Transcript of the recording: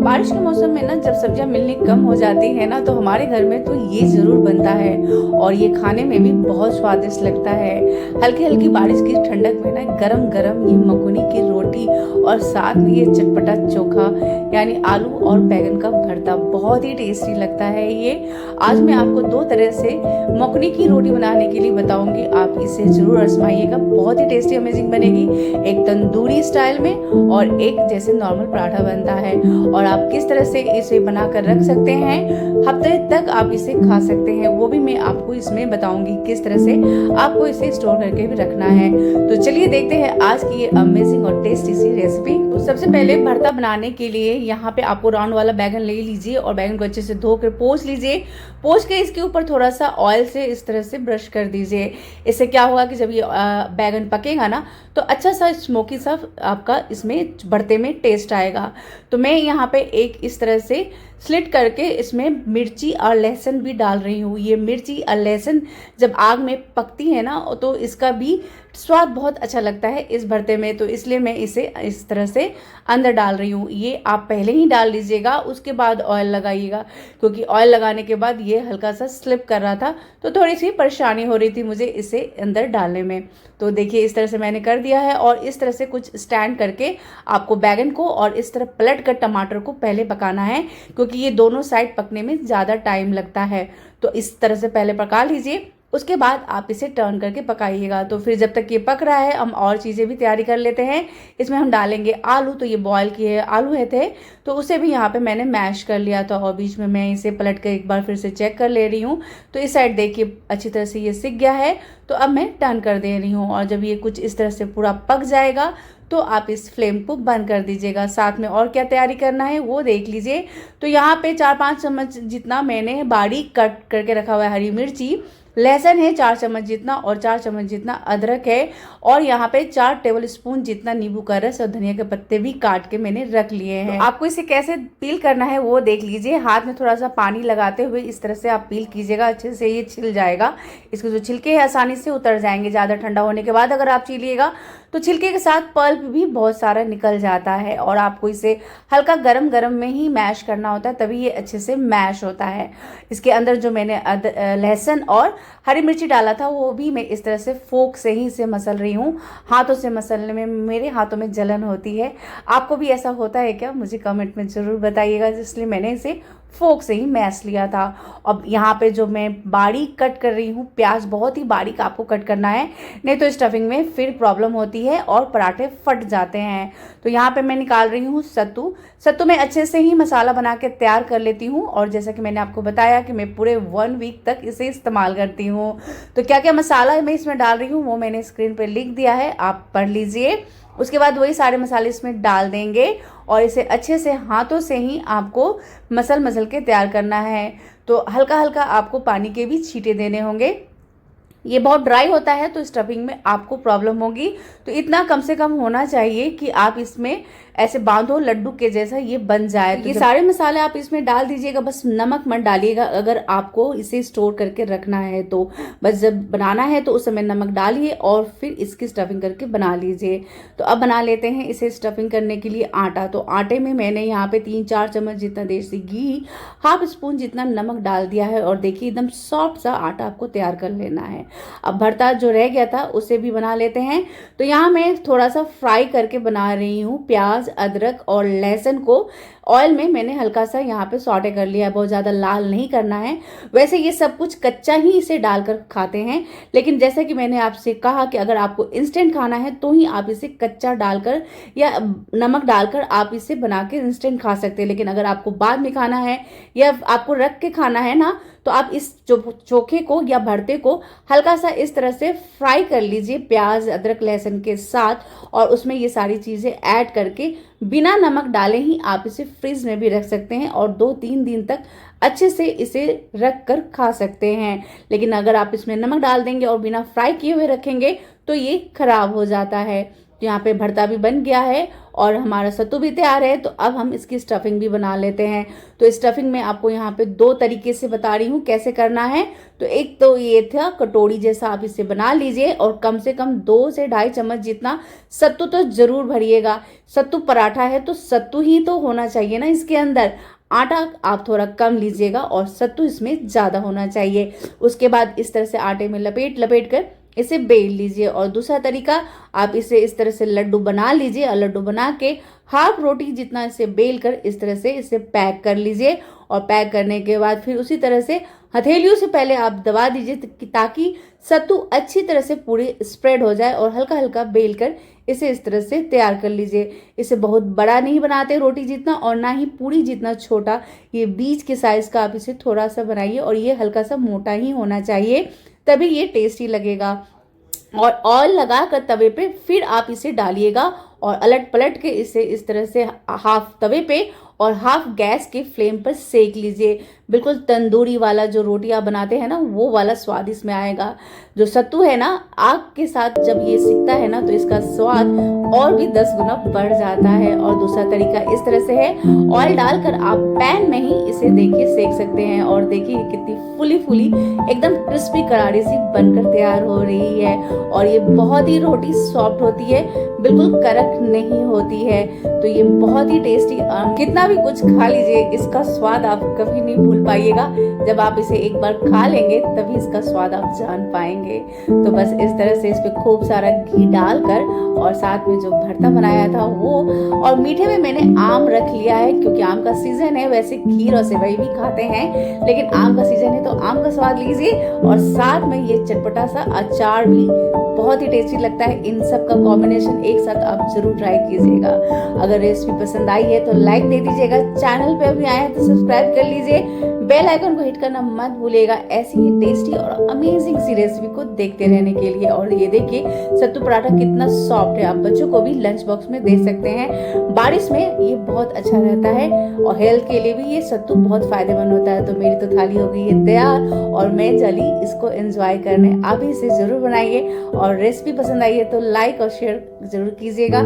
बारिश के मौसम में ना जब सब्जियां मिलनी कम हो जाती है ना तो हमारे घर में तो ये ज़रूर बनता है और ये खाने में भी बहुत स्वादिष्ट लगता है। हल्की हल्की बारिश की ठंडक में ना गरम गरम ये मकुनी की रोटी और साथ में ये चटपटा चोखा यानी आलू और बैगन का भरता बहुत ही टेस्टी लगता है। ये आज मैं आपको दो तरह से मकुनी की रोटी बनाने के लिए बताऊंगी। आप इसे ज़रूर आजमाइएगा, बहुत ही टेस्टी अमेजिंग बनेगी। एक तंदूरी स्टाइल में और एक जैसे नॉर्मल पराठा बनता है। और आप किस तरह से इसे बनाकर रख सकते हैं, हफ्ते तक आप इसे खा सकते हैं, वो भी मैं आपको इसमें बताऊंगी किस तरह से आपको इसे स्टोर करके भी रखना है। तो चलिए देखते हैं आज की ये अमेजिंग और टेस्टी सी रेसिपी। तो सबसे पहले भरता बनाने के लिए यहाँ पे आपको राउंड वाला बैगन ले लीजिए और बैगन को अच्छे से धोकर पोंछ लीजिए। पोंछ के इसके ऊपर थोड़ा सा ऑयल से इस तरह से ब्रश कर दीजिए। इससे क्या होगा कि जब ये बैगन पकेगा ना तो अच्छा सा स्मोकी सा आपका इसमें भरते में टेस्ट आएगा। तो मैं यहाँ पे एक इस तरह से स्लिट करके इसमें मिर्ची और लहसुन भी डाल रही हूँ। ये मिर्ची और लहसुन जब आग में पकती है ना तो इसका भी स्वाद बहुत अच्छा लगता है इस भरते में, तो इसलिए मैं इसे इस तरह से अंदर डाल रही हूँ। ये आप पहले ही डाल लीजिएगा, उसके बाद ऑयल लगाइएगा, क्योंकि ऑयल लगाने के बाद ये हल्का सा स्लिप कर रहा था तो थोड़ी सी परेशानी हो रही थी मुझे इसे अंदर डालने में। तो देखिए इस तरह से मैंने कर दिया है और इस तरह से कुछ स्टैंड करके आपको बैगन को और इस तरह पलट कर टमाटर को पहले पकाना है, क्योंकि ये दोनों साइड पकने में ज़्यादा टाइम लगता है। तो इस तरह से पहले पका लीजिए, उसके बाद आप इसे टर्न करके पकाइएगा। तो फिर जब तक ये पक रहा है हम और चीज़ें भी तैयारी कर लेते हैं। इसमें हम डालेंगे आलू। तो ये बॉयल किए आलू है थे तो उसे भी यहाँ पे मैंने मैश कर लिया था और बीच में मैं इसे पलट कर एक बार फिर से चेक कर ले रही हूँ। तो इस साइड देखिए अच्छी तरह से ये सिक गया है, तो अब मैं टर्न कर दे रही हूँ। और जब ये कुछ इस तरह से पूरा पक जाएगा तो आप इस फ्लेम को बंद कर दीजिएगा। साथ में और क्या तैयारी करना है वो देख लीजिए। तो यहाँ पे 4-5 चम्मच जितना मैंने बारीक कट करके रखा हुआ है हरी मिर्ची, लहसुन है 4 चम्मच जितना और 4 चम्मच जितना अदरक है और यहाँ पे 4 टेबल स्पून जितना नींबू का रस और धनिया के पत्ते भी काट के मैंने रख लिए हैं। तो आपको इसे कैसे पील करना है वो देख लीजिए। हाथ में थोड़ा सा पानी लगाते हुए इस तरह से आप पील कीजिएगा, अच्छे से ये छिल जाएगा। इसके जो छिलके हैं आसानी से उतर जाएंगे। ज़्यादा ठंडा होने के बाद अगर आप छीलिएगा तो छिलके के साथ पल्प भी बहुत सारा निकल जाता है। और आपको इसे हल्का गरम गरम में ही मैश करना होता है, तभी ये अच्छे से मैश होता है। इसके अंदर जो मैंने लहसुन और हरी मिर्ची डाला था वो भी मैं इस तरह से फोक से ही इसे मसल रही हूँ। हाथों से मसलने में मेरे हाथों में जलन होती है। आपको भी ऐसा होता है क्या? मुझे कमेंट में ज़रूर बताइएगा। इसलिए मैंने इसे फोक से ही मैश लिया था। अब यहाँ पे जो मैं बारीक कट कर रही हूँ प्याज, बहुत ही बारीक आपको कट करना है, नहीं तो स्टफिंग में फिर प्रॉब्लम होती है और पराठे फट जाते हैं। तो यहाँ पे मैं निकाल रही हूँ सत्तू में अच्छे से ही मसाला बना के तैयार कर लेती हूँ। और जैसा कि मैंने आपको बताया कि मैं पूरे 1 वीक तक इसे इस्तेमाल करती हूँ। तो क्या क्या मसाला मैं इसमें डाल रही हूँ वो मैंने स्क्रीन पर लिख दिया है, आप पढ़ लीजिए। उसके बाद वही सारे मसाले इसमें डाल देंगे और इसे अच्छे से हाथों से ही आपको मसल के तैयार करना है। तो हल्का हल्का आपको पानी के भी छींटे देने होंगे। ये बहुत ड्राई होता है तो स्टफिंग में आपको प्रॉब्लम होगी। तो इतना कम से कम होना चाहिए कि आप इसमें ऐसे बांधो लड्डू के जैसा ये बन जाए। तो ये सारे मसाले आप इसमें डाल दीजिएगा, बस नमक मत डालिएगा। अगर आपको इसे स्टोर करके रखना है तो बस जब बनाना है तो उस समय नमक डालिए और फिर इसकी स्टफिंग करके बना लीजिए। तो अब बना लेते हैं इसे स्टफिंग करने के लिए आटा। तो आटे में मैंने यहाँ पे 3-4 चम्मच जितना देसी घी, हाफ स्पून जितना नमक डाल दिया है और देखिए एकदम सॉफ्ट सा आटा आपको तैयार कर लेना है। अब भरता जो रह गया था उसे भी बना लेते हैं। तो यहाँ मैं थोड़ा सा फ्राई करके बना रही हूँ। प्याज, अदरक और लहसुन को ऑयल में मैंने हल्का सा यहाँ पे सॉटे कर लिया है, बहुत ज़्यादा लाल नहीं करना है। वैसे ये सब कुछ कच्चा ही इसे डालकर खाते हैं, लेकिन जैसे कि मैंने आपसे कहा कि अगर आपको इंस्टेंट खाना है तो ही आप इसे कच्चा डालकर या नमक डालकर आप इसे बना के इंस्टेंट खा सकते हैं। लेकिन अगर आपको बाद में खाना है या आपको रख के खाना है ना, तो आप इस चोखे को या भरते को हल्का सा इस तरह से फ्राई कर लीजिए प्याज, अदरक, लहसुन के साथ, और उसमें ये सारी चीज़ें ऐड करके बिना नमक डाले ही आप इसे फ्रिज में भी रख सकते हैं और 2-3 दिन तक अच्छे से इसे रख कर खा सकते हैं। लेकिन अगर आप इसमें नमक डाल देंगे और बिना फ्राई किए हुए रखेंगे तो ये खराब हो जाता है। तो यहाँ पे भरता भी बन गया है और हमारा सत्तू भी तैयार है। तो अब हम इसकी स्टफिंग भी बना लेते हैं। तो स्टफिंग में आपको यहाँ पे 2 तरीके से बता रही हूँ कैसे करना है। तो एक तो ये था कटोरी जैसा, आप इसे बना लीजिए और कम से कम 2 से 2.5 चम्मच जितना सत्तू तो जरूर भरिएगा। सत्तू पराठा है तो सत्तू ही तो होना चाहिए ना इसके अंदर। आटा आप थोड़ा कम लीजिएगा और सत्तू इसमें ज़्यादा होना चाहिए। उसके बाद इस तरह से आटे में लपेट लपेट कर इसे बेल लीजिए। और दूसरा तरीका, आप इसे इस तरह से लड्डू बना लीजिए और लड्डू बना के हाफ रोटी जितना इसे बेल कर इस तरह से इसे पैक कर लीजिए। और पैक करने के बाद फिर उसी तरह से हथेलियों से पहले आप दबा दीजिए ताकि सत्तू अच्छी तरह से पूरी स्प्रेड हो जाए। और हल्का हल्का बेल कर इसे इस तरह से तैयार कर लीजिए। इसे बहुत बड़ा नहीं बनाते रोटी जितना और ना ही पूरी जितना छोटा, ये बीच के साइज का आप इसे थोड़ा सा बनाइए। और ये हल्का सा मोटा ही होना चाहिए, तभी ये टेस्टी लगेगा। और ऑयल लगा कर तवे पे फिर आप इसे डालिएगा और अलट पलट के इसे इस तरह से हाफ तवे पे और हाफ गैस के फ्लेम पर सेक लीजिए। बिल्कुल तंदूरी वाला जो रोटी आप बनाते हैं ना, वो वाला स्वाद इसमें आएगा। जो सत्तू है ना, आग के साथ जब ये सिकता है ना तो इसका स्वाद और भी 10 गुना बढ़ जाता है। और दूसरा तरीका इस तरह से है, ऑयल डालकर आप पैन में ही इसे देखिए सेक सकते हैं। और देखिए कितनी फुली फुली एकदम क्रिस्पी करारी सी बनकर तैयार हो रही है। और ये बहुत ही रोटी सॉफ्ट होती है, बिल्कुल कड़क नहीं होती है। तो ये बहुत ही टेस्टी, कितना भी कुछ खा लीजिए इसका स्वाद आप कभी नहीं भूल पाइएगा। जब आप इसे एक बार खा लेंगे तभी इसका स्वाद आप जान पाएंगे। तो बस इस तरह से इस पे खूब सारा घी डालकर और साथ में जो भरता बनाया था वो, और मीठे में मैंने आम रख लिया है क्योंकि आम का सीजन है। वैसे खीर और सेवई भी खाते हैं, लेकिन आम का सीजन है तो आम का स्वाद लीजिए। और साथ में ये चटपटा सा अचार भी बहुत ही टेस्टी लगता है। इन सब का कॉम्बिनेशन एक साथ आप जरूर ट्राई कीजिएगा। अगर रेसिपी पसंद आई है तो लाइक दे दीजिएगा, चैनल पे अभी आए हैं तो सब्सक्राइब कर लीजिए, बेल आइकन को हिट करना मत भूलिएगा ऐसी ही टेस्टी और अमेजिंग सी रेसिपी को देखते रहने के लिए। और ये देखिए सत्तू पराठा कितना सॉफ्ट है, आप बच्चों को भी लंच बॉक्स में दे सकते हैं। बारिश में ये बहुत अच्छा रहता है और हेल्थ के लिए भी ये सत्तू बहुत फायदेमंद होता है। तो मेरी तो थाली हो गई है तैयार और मैं चली इसको एंजॉय करने। आप इसे जरूर बनाइए और रेसिपी पसंद आई है तो लाइक और शेयर जरूर कीजिएगा।